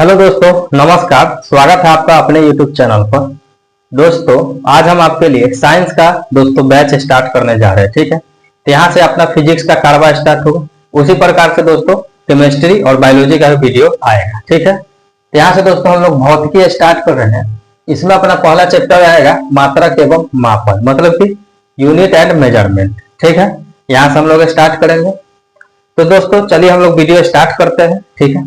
Hello दोस्तों, नमस्कार। स्वागत है आपका अपने YouTube चैनल पर। दोस्तों, आज हम आपके लिए साइंस का बैच स्टार्ट करने जा रहे हैं। ठीक है, तो यहाँ से अपना फिजिक्स का कारवा स्टार्ट होगा। उसी प्रकार से दोस्तों केमिस्ट्री और बायोलॉजी का वीडियो आएगा। ठीक है, तो यहाँ से दोस्तों हम लोग भौतिकी स्टार्ट कर रहे हैं। इसमें अपना पहला चैप्टर आएगा मात्रक एवं मापन, मतलब कि यूनिट एंड मेजरमेंट। ठीक है, यहाँ से हम लोग स्टार्ट करेंगे। तो दोस्तों चलिए हम लोग वीडियो स्टार्ट करते हैं। ठीक है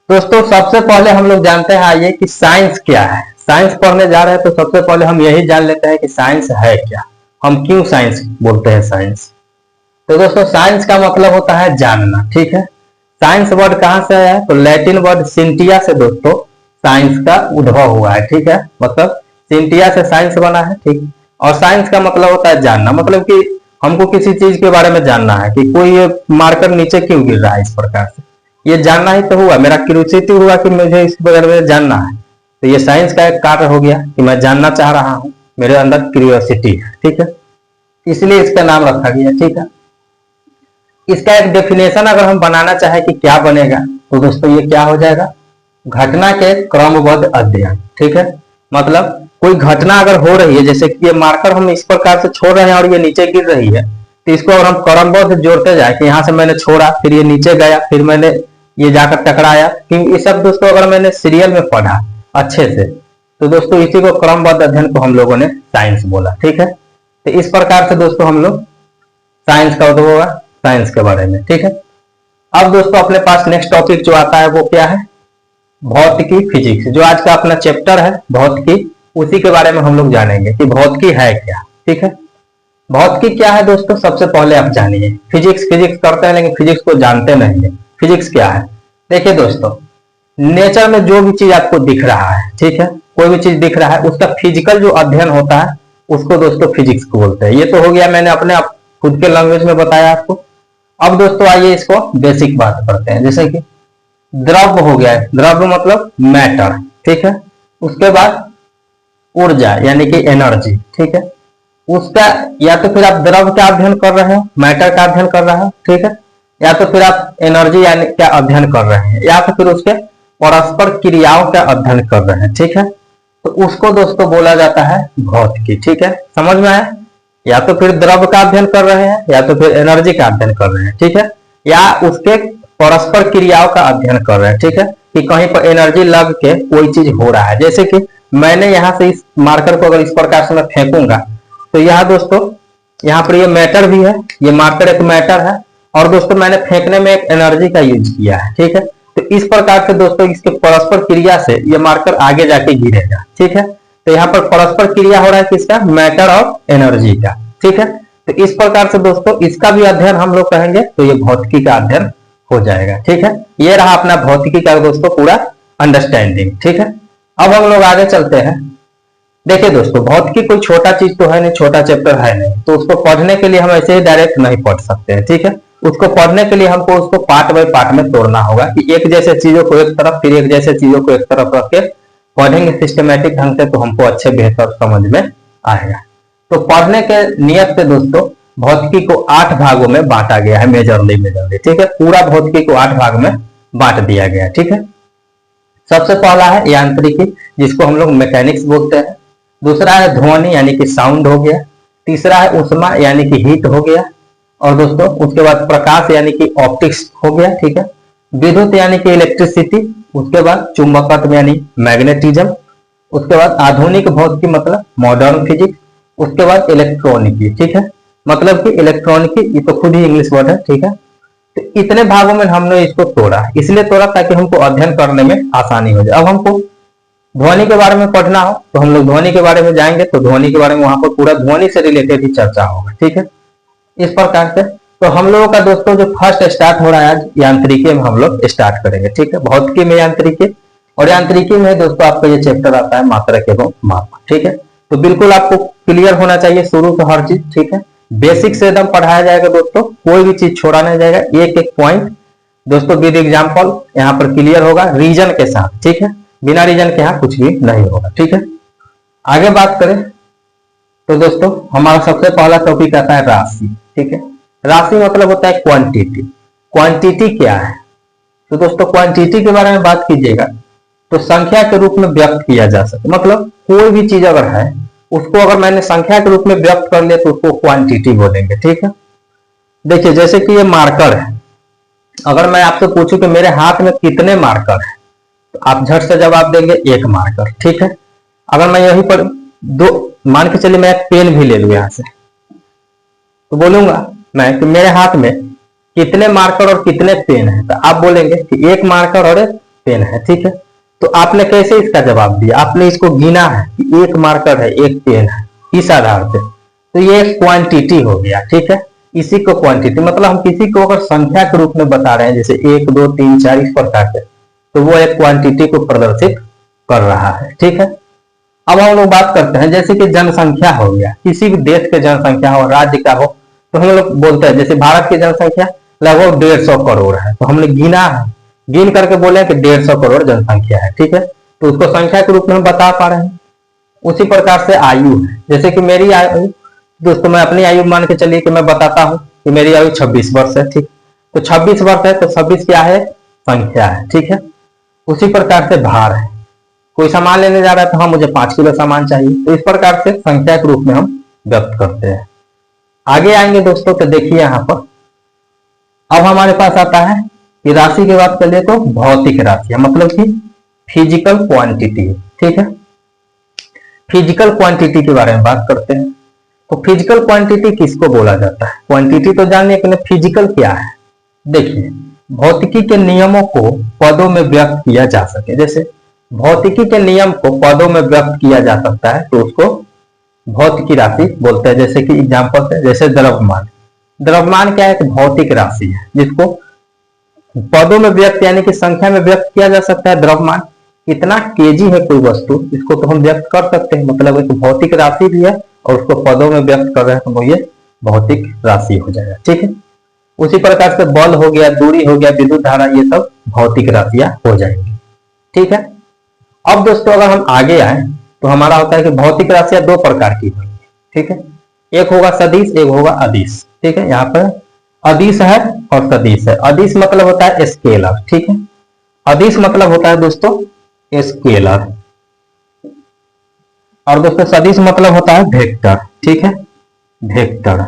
दोस्तों, सबसे पहले हम लोग जानते हैं आइए कि साइंस क्या है। साइंस पढ़ने जा रहे हैं तो सबसे पहले हम यही जान लेते हैं कि साइंस है क्या, हम क्यों साइंस बोलते हैं साइंस। तो दोस्तों साइंस का मतलब होता है जानना। ठीक है, साइंस वर्ड कहां से आया है? तो लैटिन वर्ड सिंटिया से दोस्तों साइंस का उद्भव हुआ है। ठीक है, मतलब सिंटिया से साइंस बना है। ठीक, और साइंस का मतलब होता है जानना, मतलब कि हमको किसी चीज के बारे में जानना है कि कोई ये मार्कर नीचे क्यों गिर रहा है, इस प्रकार से ये जानना ही तो हुआ। मेरा क्यूरियोसिटी हुआ कि मुझे इसके बारे में जानना है, तो ये साइंस का एक कार्य हो गया कि मैं जानना चाह रहा हूं, मेरे अंदर क्यूरियोसिटी है। ठीक है, इसलिए इसका नाम रखा गया। ठीक है, इसका एक डेफिनेशन अगर हम बनाना चाहे कि क्या बनेगा, तो दोस्तों ये क्या हो जाएगा? घटना के क्रमबद्ध अध्ययन। ठीक है, मतलब कोई घटना अगर हो रही है, जैसे कि ये मार्कर हम इस प्रकार से छोड़ रहे हैं और ये नीचे गिर रही है, तो इसको अगर हम क्रमबद्ध जोड़ते जाए कि यहाँ से मैंने छोड़ा, फिर ये नीचे गया, फिर मैंने ये जाकर टकराया, क्योंकि ये सब दोस्तों अगर मैंने सीरियल में पढ़ा अच्छे से, तो दोस्तों इसी को क्रमबद्ध अध्ययन को हम लोगों ने साइंस बोला। ठीक है, तो इस प्रकार से दोस्तों हम लोग साइंस का उद्भव हुआ साइंस के बारे में। ठीक है, अब दोस्तों अपने पास नेक्स्ट टॉपिक जो आता है वो क्या है? भौतिकी, फिजिक्स। जो आज का अपना चैप्टर है भौतिकी, उसी के बारे में हम लोग जानेंगे कि भौतिकी है क्या। ठीक है, भौतिकी क्या है दोस्तों, सबसे पहले आप जानिए। फिजिक्स फिजिक्स करते हैं लेकिन फिजिक्स को जानते नहीं है। फिजिक्स क्या है? देखिए दोस्तों, नेचर में जो भी चीज आपको दिख रहा है, ठीक है, कोई भी चीज दिख रहा है, उसका फिजिकल जो अध्ययन होता है उसको दोस्तों फिजिक्स को बोलते हैं। ये तो हो गया, मैंने अपने खुद के लैंग्वेज में बताया आपको। अब दोस्तों आइए इसको बेसिक बात करते हैं। जैसे कि द्रव्य हो गया है, द्रव्य मतलब मैटर। ठीक है, उसके बाद ऊर्जा यानी कि एनर्जी। ठीक है, उसका या तो फिर आप द्रव्य का अध्ययन कर रहे हो, मैटर का अध्ययन कर रहे हो। ठीक है, या तो फिर आप एनर्जी यानी क्या अध्ययन कर रहे हैं, या तो फिर उसके परस्पर क्रियाओं का अध्ययन कर रहे हैं। ठीक है, तो उसको दोस्तों बोला जाता है भौतिकी। ठीक है, समझ में आया? या तो फिर द्रव्य का अध्ययन कर रहे हैं, या तो फिर एनर्जी का अध्ययन कर रहे हैं। ठीक है, या उसके परस्पर क्रियाओं का अध्ययन कर रहे हैं। ठीक है, कि कहीं पर एनर्जी लग के कोई चीज हो रहा है। जैसे कि मैंने यहाँ से इस मार्कर को अगर इस प्रकार से मैं फेंकूंगा, तो यहाँ दोस्तों यहाँ पर ये मैटर भी है, ये मार्कर एक मैटर है, और दोस्तों मैंने फेंकने में एक एनर्जी का यूज किया है। ठीक है, तो इस प्रकार से दोस्तों इसके परस्पर क्रिया से ये मार्कर आगे जाके गिरेगा। ठीक है, तो यहाँ पर परस्पर क्रिया हो रहा है किसका? मैटर और एनर्जी का। ठीक है, तो इस प्रकार से दोस्तों इसका भी अध्ययन हम लोग कहेंगे तो ये भौतिकी का अध्ययन हो जाएगा। ठीक है, ये रहा अपना भौतिकी का दोस्तों पूरा अंडरस्टैंडिंग। ठीक है, अब हम लोग आगे चलते हैं। देखिए दोस्तों, भौतिकी कोई छोटा चीज तो है नहीं, छोटा चैप्टर है नहीं, तो उसको पढ़ने के लिए हम ऐसे ही डायरेक्ट नहीं पढ़ सकते हैं। ठीक है, उसको पढ़ने के लिए हमको उसको पार्ट बाय पार्ट में तोड़ना होगा कि एक जैसे चीजों को एक तरफ, फिर एक जैसे चीजों को एक तरफ रख के पढ़ेंगे सिस्टमेटिक ढंग से, तो हमको अच्छे बेहतर समझ में आएगा। तो पढ़ने के नियत से दोस्तों भौतिकी को 8 भागों में बांटा गया है, मेजरली। ठीक है, पूरा भौतिकी को 8 भाग में बांट दिया गया। ठीक है, सबसे पहला है यांत्रिकी, जिसको हम लोग मैकेनिक्स बोलते हैं। दूसरा है ध्वनि यानी कि साउंड हो गया। तीसरा है उष्मा यानी कि हीट हो गया। और दोस्तों उसके बाद प्रकाश यानी कि ऑप्टिक्स हो गया। ठीक है, विद्युत यानी कि इलेक्ट्रिसिटी। उसके बाद चुंबकत्व यानी मैग्नेटिज्म। उसके बाद आधुनिक भौतिकी मतलब मॉडर्न फिजिक्स। उसके बाद इलेक्ट्रॉनिकी। ठीक है, मतलब कि इलेक्ट्रॉनिकी, ये तो खुद ही इंग्लिश वर्ड है। ठीक है, तो इतने भागों में हमने इसको तोड़ा, इसलिए तोड़ा ताकि हमको अध्ययन करने में आसानी हो जाए। अब हमको ध्वनि के बारे में पढ़ना हो तो हम लोग ध्वनि के बारे में जाएंगे, तो ध्वनि के बारे में वहां पर पूरा ध्वनि से रिलेटेड ही चर्चा होगा। ठीक है, इस प्रकार से तो हम लोगों का दोस्तों जो फर्स्ट स्टार्ट हो रहा है आज यांत्रिकी में हम लोग स्टार्ट करेंगे। ठीक है, भौतिकी में यांत्रिकी, और यांत्रिकी में दोस्तों आपका ये चैप्टर आता है मात्रक एवं माप। ठीक है, तो बिल्कुल आपको क्लियर होना चाहिए शुरू से हर चीज। ठीक है, बेसिक से एकदम पढ़ाया जाएगा दोस्तों, कोई भी चीज छोड़ा नहीं जाएगा, एक एक पॉइंट दोस्तों विद एग्जाम्पल यहाँ पर क्लियर होगा रीजन के साथ। ठीक है, बिना रीजन के यहाँ कुछ भी नहीं होगा। ठीक है, आगे बात करें तो दोस्तों हमारा सबसे पहला टॉपिक आता है राशि। ठीक है, राशि मतलब होता है क्वांटिटी। क्वांटिटी क्या है? तो दोस्तों क्वांटिटी के बारे में बात कीजिएगा तो संख्या के रूप में व्यक्त किया जा सके, मतलब कोई भी चीज अगर है उसको अगर मैंने संख्या के रूप में व्यक्त कर लिया तो उसको क्वांटिटी बोलेंगे। ठीक है, देखिए जैसे कि ये मार्कर है, अगर मैं आपसे पूछूं कि मेरे हाथ में कितने मार्कर है तो आप झट से जवाब देंगे एक मार्कर। ठीक है, अगर मैं यहीं पर दो मान के चलिए मैं एक पेन भी ले लूं यहां से तो बोलूंगा मैं कि मेरे हाथ में कितने मार्कर और कितने पेन है, तो आप बोलेंगे कि एक मार्कर और एक पेन है। ठीक है, तो आपने कैसे इसका जवाब दिया, आपने इसको गिना है कि एक मार्कर है एक पेन है, इस आधार पे, तो ये क्वांटिटी हो गया। ठीक है, इसी को क्वांटिटी मतलब हम किसी को अगर संख्या के रूप में बता रहे हैं जैसे 1 2 3 4 इस प्रकार से, तो वो एक क्वांटिटी को प्रदर्शित कर रहा है। ठीक है, अब हम लोग बात करते हैं जैसे कि जनसंख्या हो गया, किसी भी देश के जनसंख्या हो राज्य का हो तो हम लोग बोलते हैं जैसे भारत की जनसंख्या लगभग 150 करोड़ है, तो हमने गिना है, गिन करके बोले कि 150 करोड़ जनसंख्या है। ठीक है, तो उसको संख्या के रूप में हम बता पा रहे हैं। उसी प्रकार से आयु है, जैसे कि मेरी आयु दोस्तों मैं अपनी आयु मान के चलिए कि मैं बताता हूं कि मेरी आयु 26 वर्ष है। ठीक, तो 26 वर्ष है तो 26 क्या है, संख्या है। ठीक है, उसी प्रकार से भार है, कोई सामान लेने जा रहा है तो हाँ मुझे 5 किलो सामान चाहिए, तो इस प्रकार से संख्या के रूप में हम व्यक्त करते हैं। आगे आएंगे दोस्तों तो देखिए यहाँ पर अब हमारे पास आता है कि राशि की बात कर ले तो भौतिक राशि मतलब कि फिजिकल क्वांटिटी। ठीक है, फिजिकल क्वांटिटी के बारे में बात करते हैं। तो फिजिकल क्वांटिटी किसको बोला जाता है, क्वांटिटी तो जानने के लिए फिजिकल क्या है। देखिए भौतिकी के नियमों को पदों में व्यक्त किया जा सके, जैसे भौतिकी के नियम को पदों में व्यक्त किया जा सकता है तो उसको भौतिकी राशि बोलते हैं। जैसे कि एग्जांपल है जैसे द्रव्यमान, द्रव्यमान क्या है, एक भौतिक राशि है जिसको पदों में व्यक्त यानी कि संख्या में व्यक्त किया जा सकता है। द्रव्यमान कितना केजी है कोई वस्तु, इसको तो हम व्यक्त कर सकते हैं, मतलब एक भौतिक राशि भी है और उसको पदों में व्यक्त कर रहे हैं तो ये भौतिक राशि हो जाएगा। ठीक है, उसी प्रकार से बल हो गया, दूरी हो गया, विद्युत धारा, ये सब भौतिक राशियां हो जाएंगी। ठीक है, अब दोस्तों अगर हम आगे आए तो हमारा होता है कि भौतिक राशियां दो प्रकार की होंगी। ठीक है, एक होगा सदिश, एक होगा अदिश। ठीक है, यहाँ पर अदिश है और सदिश है। अदिश मतलब होता है स्केलर। ठीक है, अदिश मतलब होता है दोस्तों स्केलर, और दोस्तों सदिश मतलब होता है वेक्टर। ठीक है, वेक्टर।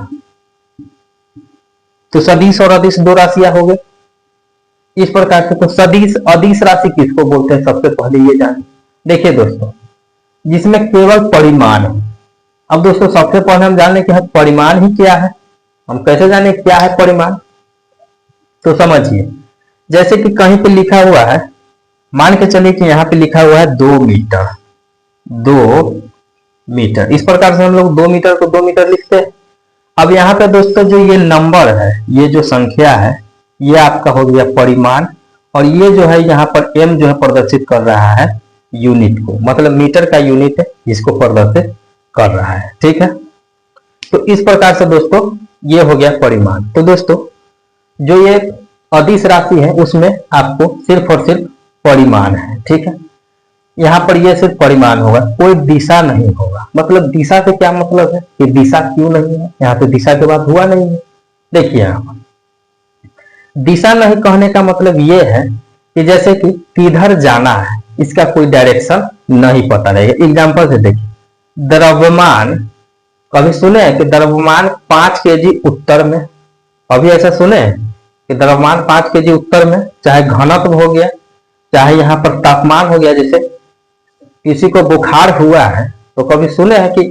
तो सदिश और अदिश दो राशियां हो गए इस प्रकार से। तो सदिश अदिश राशि किसको बोलते हैं सबसे पहले ये जाने। देखिए दोस्तों जिसमें केवल परिमाण हो। अब दोस्तों सबसे पहले हम जान लें कि परिमाण ही क्या है। हम कैसे जाने क्या है परिमाण, तो समझिए जैसे कि कहीं पे लिखा हुआ है, मान के चलिए कि यहाँ पे लिखा हुआ है 2 मीटर, 2 मीटर, इस प्रकार से हम लोग 2 मीटर को 2 मीटर लिखते हैं। अब यहाँ पे दोस्तों जो ये नंबर है, ये जो संख्या है, ये आपका हो गया परिमाण, और ये जो है यहाँ पर m जो है प्रदर्शित कर रहा है यूनिट को, मतलब मीटर का यूनिट है जिसको प्रदर्शित कर रहा है। ठीक है, तो इस प्रकार से दोस्तों ये हो गया परिमाण। तो दोस्तों जो ये अदिश राशि है उसमें आपको सिर्फ और सिर्फ परिमाण है। ठीक है, यहाँ पर ये सिर्फ परिमाण होगा, कोई दिशा नहीं होगा। मतलब दिशा से क्या मतलब है कि दिशा क्यों नहीं है, यहाँ पे दिशा के बात हुआ नहीं है। देखिए यहाँ पर दिशा नहीं कहने का मतलब ये है कि जैसे कि किधर जाना है इसका कोई डायरेक्शन नहीं पता रहेगा। एग्जांपल से देखिए द्रव्यमान, कभी सुने कि द्रव्यमान 5 केजी उत्तर में, अभी ऐसा सुने कि द्रव्यमान 5 केजी उत्तर में, चाहे घनत्व हो गया चाहे यहाँ पर तापमान हो गया। जैसे किसी को बुखार हुआ है तो कभी सुने हैं कि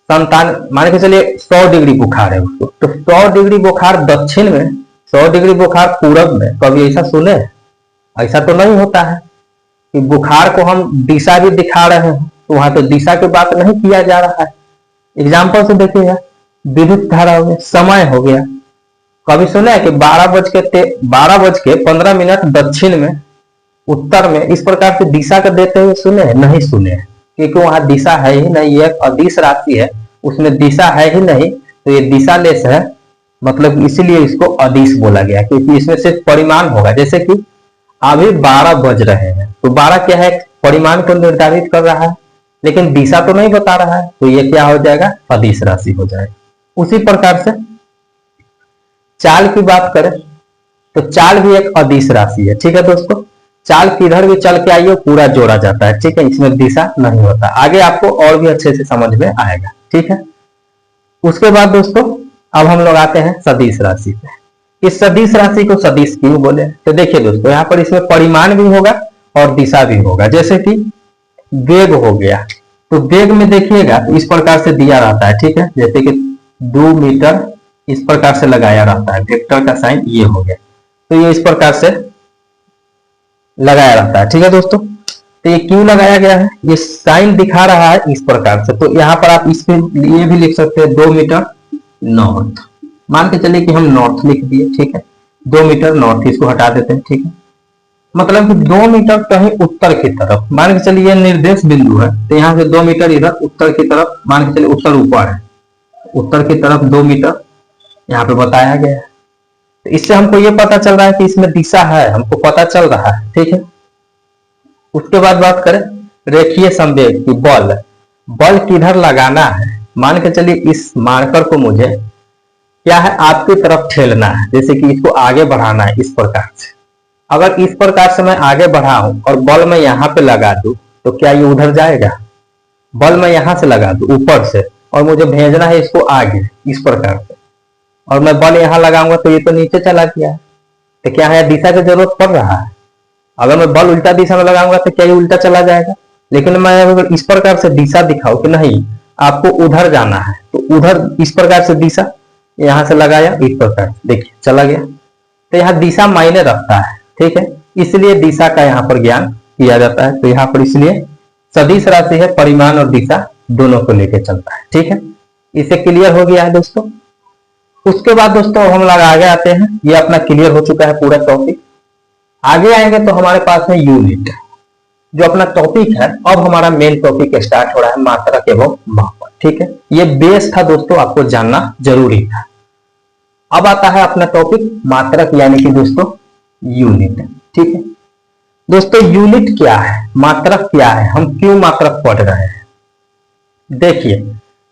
मान के चलिए 100 डिग्री बुखार है उसको, तो 100 डिग्री बुखार दक्षिण में, 100 डिग्री बुखार पूरब में, कभी ऐसा सुने? ऐसा तो नहीं होता है कि बुखार को हम दिशा भी दिखा रहे हैं तो वहां तो दिशा की बात नहीं किया जा रहा है। एग्जाम्पल से देखिएगा विद्युत धारा हो गया, समय हो गया, कभी सुना है कि 12:15 दक्षिण में, उत्तर में, इस प्रकार से दिशा का देते हुए सुने हैं? नहीं सुने हैं, क्योंकि वहां दिशा है ही नहीं। ये अदिश राशि है उसमें दिशा है ही नहीं, तो ये दिशालेस है, मतलब इसीलिए इसको अदिश बोला गया, क्योंकि इसमें सिर्फ परिमाण होगा। जैसे कि अभी 12 बज रहे हैं तो 12 क्या है, परिमाण को निर्धारित कर रहा है लेकिन दिशा तो नहीं बता रहा है, तो ये क्या हो जाएगा, अदिश राशि हो जाएगा। उसी प्रकार से चाल की बात करें तो चाल भी एक अदिश राशि है, ठीक है दोस्तों। चाल किधर भी चल के आइए पूरा जोड़ा जाता है, ठीक है, इसमें दिशा नहीं होता। आगे आपको और भी अच्छे से समझ में आएगा, ठीक है। उसके बाद दोस्तों अब हम लोग आते हैं सदिश राशि पे। इस सदिश राशि को सदिश क्यों बोले, तो देखिए दोस्तों यहाँ पर इसमें परिमाण भी होगा और दिशा भी होगा। जैसे कि वेग हो गया, तो वेग में देखिएगा तो इस प्रकार से दिया रहता है, ठीक है, जैसे कि 2 मीटर इस प्रकार से लगाया रहता है, वेक्टर का साइन ये हो गया, तो ये इस प्रकार से लगाया रहता है, ठीक है दोस्तों। तो ये क्यों लगाया गया है, ये साइन दिखा रहा है इस प्रकार से, तो यहाँ पर आप इसके लिए भी लिख सकते हैं 2 मीटर नॉर्थ, मान के चलिए कि हम नॉर्थ लिख दिए, ठीक है, 2 मीटर नॉर्थ, इसको हटा देते हैं, ठीक है। मतलब कि 2 मीटर कहीं उत्तर की तरफ, मान के चलिए निर्देश बिंदु है, तो यहाँ से 2 मीटर इधर उत्तर की तरफ, मान के चलिए उत्तर ऊपर है, उत्तर की तरफ 2 मीटर यहाँ पे बताया गया है। तो इससे हमको ये पता चल रहा है कि इसमें दिशा है, हमको पता चल रहा है, ठीक है। उसके बाद बात करें रेखीय संवेग की, बल, बल किधर लगाना है, मान के चलिए इस मार्कर को मुझे क्या है आपकी तरफ ठेलना है, जैसे कि इसको आगे बढ़ाना है इस प्रकार से। अगर इस प्रकार से मैं आगे बढ़ाऊं और बल मैं यहाँ पे लगा दूं तो क्या ये उधर जाएगा, बल मैं यहां से लगा दूं ऊपर से और मुझे भेजना है इसको आगे इस प्रकार से, और मैं बल यहाँ लगाऊंगा तो ये तो नीचे चला गया, तो क्या है दिशा की जरूरत पड़ रहा है। अगर मैं बल उल्टा दिशा में लगाऊंगा तो क्या ये उल्टा चला जाएगा, लेकिन मैं अगर इस प्रकार से दिशा दिखाऊं कि नहीं आपको उधर जाना है, तो उधर इस प्रकार से दिशा यहां से लगाया, इस प्रकार देखिए चला गया, तो यहाँ दिशा मायने रखता है, ठीक है, इसलिए दिशा का यहाँ पर ज्ञान किया जाता है। तो यहाँ पर इसलिए सदिश राशि है, परिमाण और दिशा दोनों को लेकर चलता है, ठीक है। इसे क्लियर हो गया है दोस्तों। उसके बाद दोस्तों हम लोग आगे आते हैं, ये अपना क्लियर हो चुका है पूरा टॉपिक। आगे आएंगे तो हमारे पास है यूनिट, जो अपना टॉपिक है। अब हमारा मेन टॉपिक स्टार्ट हो रहा है, मात्रक एवं मापक, ठीक है। ये बेस था दोस्तों, आपको जानना जरूरी था। अब आता है अपना टॉपिक मात्रक यानी कि दोस्तों यूनिट, ठीक है। दोस्तों यूनिट क्या है, मात्रक क्या है, हम क्यों मात्रक पढ़ रहे हैं। देखिए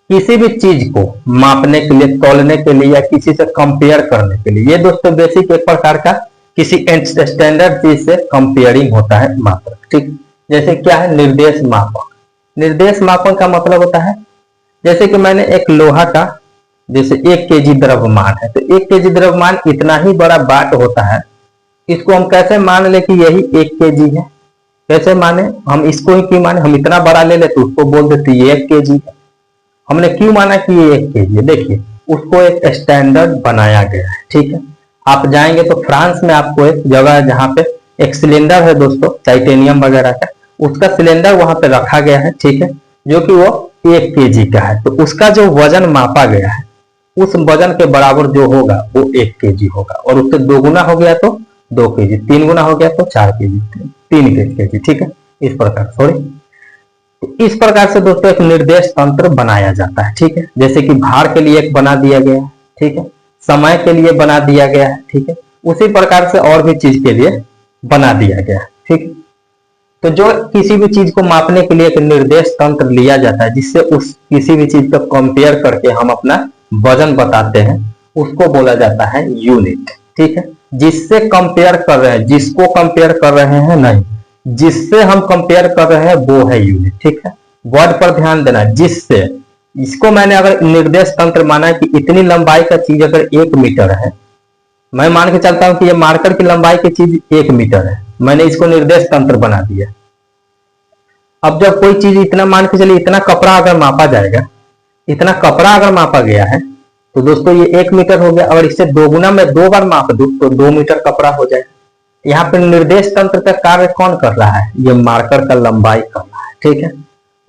किसी भी चीज को मापने के लिए, तौलने के लिए या किसी से कंपेयर करने के लिए, ये दोस्तों बेसिक एक प्रकार का किसी स्टैंडर्ड चीज से कंपेयरिंग होता है मात्रक, ठीक। जैसे क्या है निर्देश मापक, निर्देश मापक का मतलब होता है जैसे कि मैंने एक लोहा का जैसे 1 केजी द्रव्यमान है, तो 1 केजी द्रव्यमान इतना ही बड़ा बाट होता है, इसको हम कैसे मान ले कि यही 1 केजी है, कैसे माने, हम इसको ही क्यों माने, हम इतना बड़ा ले ले तो उसको बोल देते ये 1 केजी है। हमने क्यों माना कि ये 1 केजी है, देखिए उसको एक स्टैंडर्ड बनाया गया है, ठीक है। आप जाएंगे तो फ्रांस में आपको एक जगह है जहाँ पे एक सिलेंडर है दोस्तों, टाइटेनियम वगैरह का, उसका सिलेंडर वहां पे रखा गया है, ठीक है, जो कि वो 1 केजी का है। तो उसका जो वजन मापा गया है उस वजन के बराबर जो होगा वो 1 केजी होगा, और उससे 2 गुना हो गया तो 2 केजी, 3 गुना हो गया तो 4 केजी, 3 केजी, ठीक है, इस प्रकार सॉरी। तो इस प्रकार से दोस्तों एक निर्देश तंत्र बनाया जाता है, ठीक है। जैसे कि भार के लिए एक बना दिया गया है, ठीक है, समय के लिए बना दिया गया है, ठीक है, उसी प्रकार से और भी चीज के लिए बना दिया गया है, ठीक है। तो जो किसी भी चीज को मापने के लिए एक निर्देश तंत्र लिया जाता है, जिससे उस किसी भी चीज को कंपेयर करके हम अपना वजन बताते हैं, उसको बोला जाता है यूनिट, ठीक है। जिससे कंपेयर कर रहे हैं, जिसको कंपेयर कर रहे हैं नहीं, जिससे हम कंपेयर कर रहे हैं वो है यूनिट, ठीक है। वर्ड पर ध्यान देना, जिससे, इसको मैंने अगर निर्देश तंत्र माना कि इतनी लंबाई का चीज अगर 1 मीटर है, मैं मान के चलता हूं कि ये मार्कर की लंबाई की चीज 1 मीटर है, मैंने इसको निर्देश तंत्र बना दिया। अब जब कोई चीज इतना मान के चलिए, इतना कपड़ा अगर मापा जाएगा, इतना कपड़ा अगर मापा गया है तो दोस्तों ये 1 मीटर हो गया, अगर इससे 2 गुना में 2 बार माप दूं तो 2 मीटर कपड़ा हो जाएगा। यहाँ पर निर्देश तंत्र का कार्य कौन कर रहा है, ये मार्कर का लंबाई कर रहा है, ठीक है।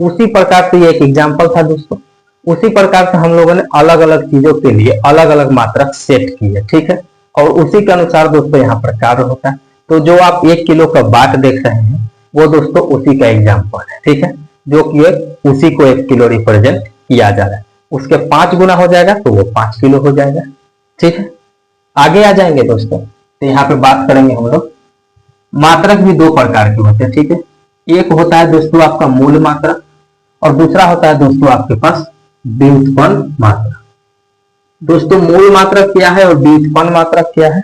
उसी प्रकार से ये एक एग्जाम्पल था दोस्तों, उसी प्रकार से हम लोगों ने अलग अलग चीजों के लिए अलग अलग मात्रक सेट की है, ठीक है, और उसी के अनुसार दोस्तों यहाँ पर कार्य होता है। तो जो आप 1 किलो का बाट देख रहे हैं वो दोस्तों उसी का एग्जाम्पल है, ठीक है, जो कि उसी को 1 किलो रिप्रेजेंट किया जा रहा है। उसके 5 गुना हो जाएगा तो वो 5 किलो हो जाएगा, ठीक है। आगे आ जाएंगे दोस्तों, तो यहाँ पे बात करेंगे हम लोग, मात्रक भी 2 प्रकार के होते हैं, ठीक है। एक होता है दोस्तों आपका मूल मात्रक, और दूसरा होता है दोस्तों आपके पास व्युत्पन्न मात्रक। दोस्तों मूल मात्रक क्या है और व्युत्पन्न मात्रक क्या है,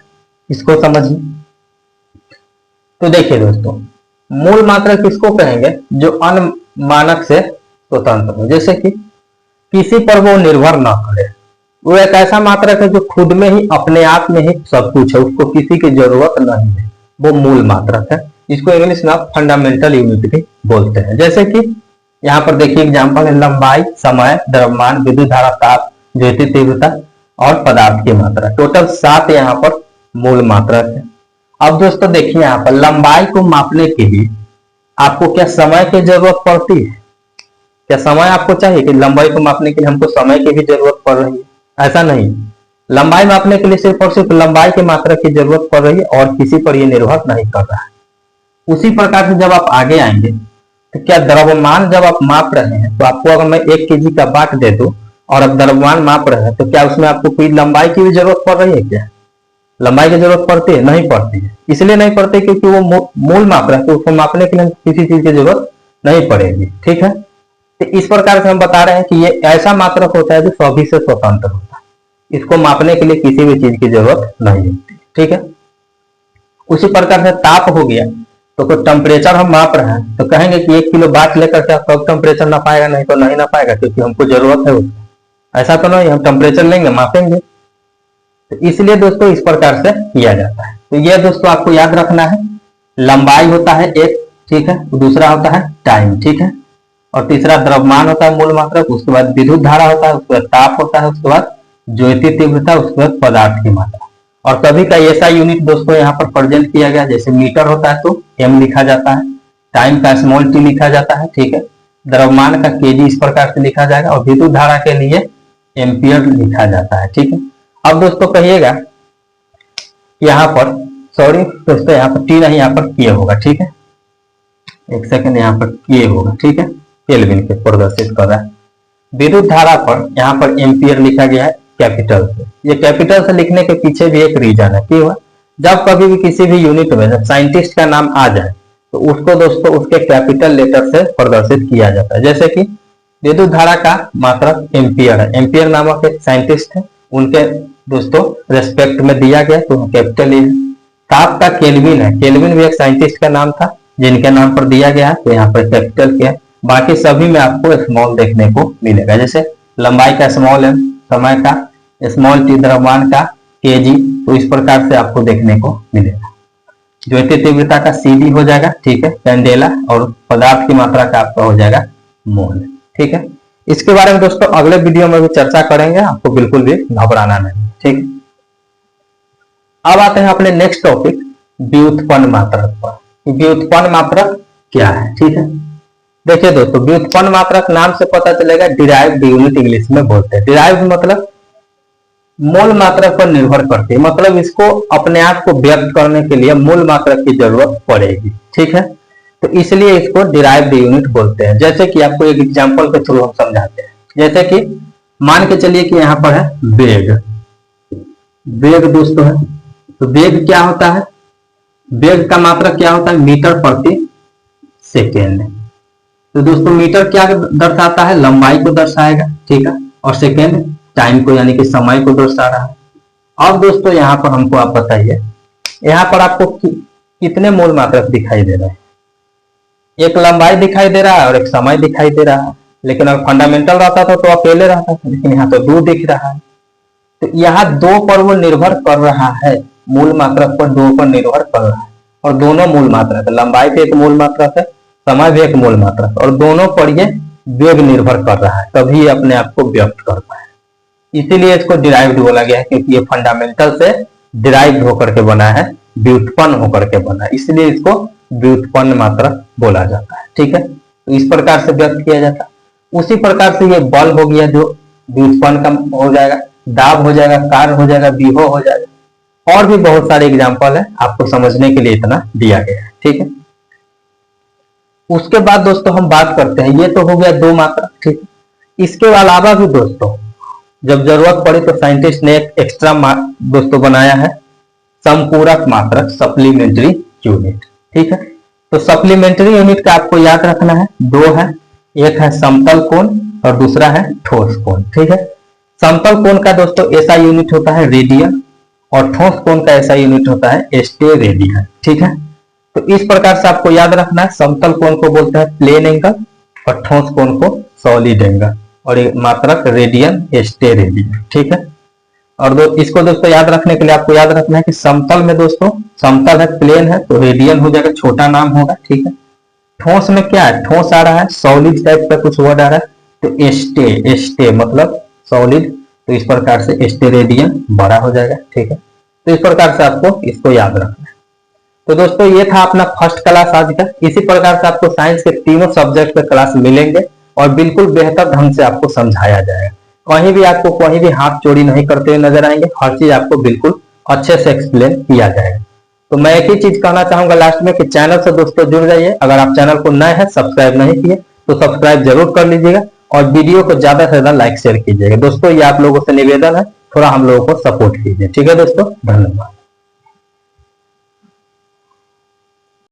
इसको समझिए। तो देखिए दोस्तों, मूल मात्रक किसको कहेंगे? जो अन्य मानक से स्वतंत्र हो, जैसे कि किसी पर वो निर्भर ना करे। वो एक ऐसा मात्रक है जो खुद में ही अपने आप में ही सब कुछ है, उसको किसी की जरूरत नहीं है, वो मूल मात्रक है। इसको इंग्लिश में आप फंडामेंटल यूनिट भी बोलते हैं। जैसे कि यहाँ पर देखिए एग्जांपल है, लंबाई, समय, द्रव्यमान, विद्युत धारा, ताप, ज्योति तीव्रता और पदार्थ की मात्रा। टोटल 7 यहाँ पर मूल मात्रक है। अब दोस्तों देखिए यहाँ पर लंबाई को मापने के लिए आपको क्या समय की जरूरत पड़ती है? क्या समय आपको चाहिए कि लंबाई को मापने के लिए हमको समय की भी जरूरत पड़ रही है? ऐसा नहीं। लंबाई मापने के लिए सिर्फ और सिर्फ लंबाई की मात्रा की जरूरत पड़ रही है और किसी पर यह निर्भर नहीं कर रहा है। उसी प्रकार से जब आप आगे आएंगे तो क्या द्रव्यमान जब आप माप रहे हैं तो आपको अगर मैं 1 केजी का बाट दे दूं और अब द्रव्यमान माप रहे हैं तो क्या उसमें आपको कोई लंबाई की भी जरूरत पड़ रही है? क्या लंबाई की जरूरत पड़ती है? नहीं पड़ती है। इसलिए नहीं पड़ती क्योंकि वो मूल मात्रा है, तो उसको मापने के लिए किसी चीज की जरूरत नहीं पड़ेगी। ठीक है, तो इस प्रकार से हम बता रहे हैं कि ये ऐसा मात्रक होता है जो सभी से स्वतंत्र होता है, इसको मापने के लिए किसी भी चीज की जरूरत नहीं होती। ठीक है, उसी प्रकार से ताप हो गया, तो कोई टेम्परेचर हम माप रहे हैं तो कहेंगे कि 1 किलो बाट लेकर के आप कब टेम्परेचर ना पाएगा? नहीं तो नहीं ना पाएगा, क्योंकि हमको जरूरत है उसकी। ऐसा तो नहीं हम टेम्परेचर लेंगे मापेंगे। तो इसलिए दोस्तों इस प्रकार से किया जाता है। तो यह दोस्तों आपको याद रखना है, लंबाई होता है एक, ठीक है, दूसरा होता है टाइम, ठीक है, और तीसरा द्रव्यमान होता है मूल मात्रक, उसके बाद विद्युत धारा होता है, उसके बाद ताप होता है, उसके बाद ज्योति तीव्रता, उसके बाद पदार्थ की मात्रा। और कभी का ऐसा यूनिट दोस्तों यहाँ पर प्रेजेंट किया गया, जैसे मीटर होता है तो एम लिखा जाता है, टाइम का स्मॉल टी लिखा जाता है, ठीक है, द्रव्यमान का केजी इस प्रकार से लिखा जाएगा और विद्युत धारा के लिए एम्पियर लिखा जाता है। ठीक है, अब दोस्तों कहिएगा यहाँ पर, सॉरी दोस्तों यहाँ पर टी नहीं, यहाँ पर के होगा। ठीक है, एक सेकंड, यहाँ पर के होगा। ठीक है, केल्विन के प्रदर्शित कर रहा है। विद्युत धारा पर यहाँ पर एम्पियर लिखा गया है कैपिटल से। ये कैपिटल से लिखने के पीछे भी एक रीजन है। क्यों? जब कभी भी किसी भी यूनिट में जब साइंटिस्ट का नाम आ जाए तो उसको दोस्तों उसके कैपिटल लेटर से प्रदर्शित किया जाता है। जैसे कि विद्युत धारा का मात्रक एम्पियर है, एम्पियर नामक एक साइंटिस्ट है, उनके दोस्तों रेस्पेक्ट में दिया गया तो कैपिटल ए है। ताप का केल्विन है, केल्विन भी एक साइंटिस्ट का नाम था जिनके नाम पर दिया गया है, तो यहाँ पर कैपिटल के है। बाकी सभी में आपको स्मॉल देखने को मिलेगा, जैसे लंबाई का स्मॉल है, समय का स्मॉल टी, द्रव्यमान का केजी, तो इस प्रकार से आपको देखने को मिलेगा। ज्योति तीव्रता का सीडी हो जाएगा, ठीक है, कैंडेला, और पदार्थ की मात्रा का आपका हो जाएगा मोल। ठीक है, इसके बारे में दोस्तों अगले वीडियो में भी चर्चा करेंगे, आपको बिल्कुल भी घबराना नहीं। ठीक, अब आते हैं अपने नेक्स्ट टॉपिक व्युत्पन्न मात्रक पर। व्युत्पन्न मात्रक क्या है? ठीक है, देखिए दोस्तों, व्युत्पन्न मात्रक नाम से पता चलेगा, डिराइव्ड यूनिट इंग्लिश में बोलते हैं। डिराइव्ड मतलब मूल मात्रक पर निर्भर करती है, मतलब इसको अपने आप को व्यक्त करने के लिए मूल मात्रक की जरूरत पड़ेगी। ठीक है, तो इसलिए इसको डिराइव्ड यूनिट बोलते हैं। जैसे कि आपको एक एग्जांपल के थ्रू हम समझाते हैं। जैसे कि मान के चलिए कि यहाँ पर है वेग, वेग दोस्तों है, तो वेग क्या होता है? वेग का मात्रक क्या होता है? मीटर प्रति सेकेंड। तो दोस्तों मीटर क्या दर्शाता है? लंबाई को दर्शाएगा, ठीक है, और सेकेंड टाइम को यानी कि समय को दर्शा रहा है। अब दोस्तों यहाँ पर हमको आप बताइए, यहाँ पर आपको कितने मूल मात्रक दिखाई दे रहे हैं? एक लंबाई दिखाई दे रहा है और एक समय दिखाई दे रहा है। लेकिन अगर फंडामेंटल रहता था तो अकेले रहता था, लेकिन यहाँ तो 2 दिख रहा है। तो यहाँ 2 पर वो निर्भर कर रहा है, मूल मात्रक पर 2 पर निर्भर कर रहा है, और दोनों मूल मात्रक, लंबाई भी एक मूल मात्रक है, समय भी एक मूल मात्रक, और दोनों पर ये वेग निर्भर कर रहा है, तभी ये अपने आप को व्यक्त करता है। इसीलिए इसको डिराइव्ड बोला गया है, क्योंकि ये फंडामेंटल से डिराइव्ड होकर के बना है, व्युत्पन्न होकर के बना है, इसलिए इसको व्युत्पन्न मात्रक बोला जाता है। ठीक है, तो इस प्रकार से व्यक्त किया जाता है। उसी प्रकार से ये बल हो गया जो व्युत्पन्न का हो जाएगा, दाब हो जाएगा, कार्य हो जाएगा, विभव हो जाएगा, और भी बहुत सारे एग्जाम्पल है, आपको समझने के लिए इतना दिया गया है। ठीक है, उसके बाद दोस्तों हम बात करते हैं, ये तो हो गया 2 मात्रक। ठीक है, इसके अलावा भी दोस्तों जब जरूरत पड़ी तो साइंटिस्ट ने एक एक्स्ट्रा दोस्तों बनाया है, संपूरक मात्रक, सप्लीमेंट्री यूनिट। ठीक है, तो सप्लीमेंट्री यूनिट का आपको याद रखना है, 2 है, एक है समतल कोण और दूसरा है ठोस कोण। ठीक है, समतल कोण का दोस्तों ऐसा यूनिट होता है रेडियन, और ठोस कोण का ऐसा यूनिट होता है स्टेरेडियन। ठीक है, तो इस प्रकार से आपको याद रखना है, समतल कोण को बोलते हैं प्लेन एंगल और ठोस कोण को सॉलिड एंगल, और मात्रक रेडियन स्टेरेडियन। ठीक है, और इसको दोस्तों याद रखने के लिए आपको याद रखना है कि समतल में दोस्तों, समतल है प्लेन है तो रेडियन हो जाएगा, छोटा नाम होगा। ठीक है, ठोस में क्या है, ठोस आ रहा है, सॉलिड टाइप का कुछ वर्ड आ रहा है तो स्टे मतलब सॉलिड, तो इस प्रकार से स्टेरेडियन बड़ा हो जाएगा। ठीक है, तो इस प्रकार से आपको इसको याद रखना है। तो दोस्तों ये था अपना फर्स्ट क्लास आज का। इसी प्रकार से आपको साइंस के तीनों सब्जेक्ट पे क्लास मिलेंगे और बिल्कुल बेहतर ढंग से आपको समझाया जाएगा। कहीं भी आपको कहीं भी हाथ चोरी नहीं करते हुए नजर आएंगे, हर चीज आपको बिल्कुल अच्छे से एक्सप्लेन किया जाएगा। तो मैं एक ही चीज कहना चाहूंगा लास्ट में कि चैनल से दोस्तों जुड़ जाइए। अगर आप चैनल को नए हैं, सब्सक्राइब नहीं किए तो सब्सक्राइब जरूर कर लीजिएगा और वीडियो को ज्यादा से ज्यादा लाइक शेयर कीजिएगा। दोस्तों ये आप लोगों से निवेदन है, थोड़ा हम लोगों को सपोर्ट कीजिए। ठीक है दोस्तों, धन्यवाद।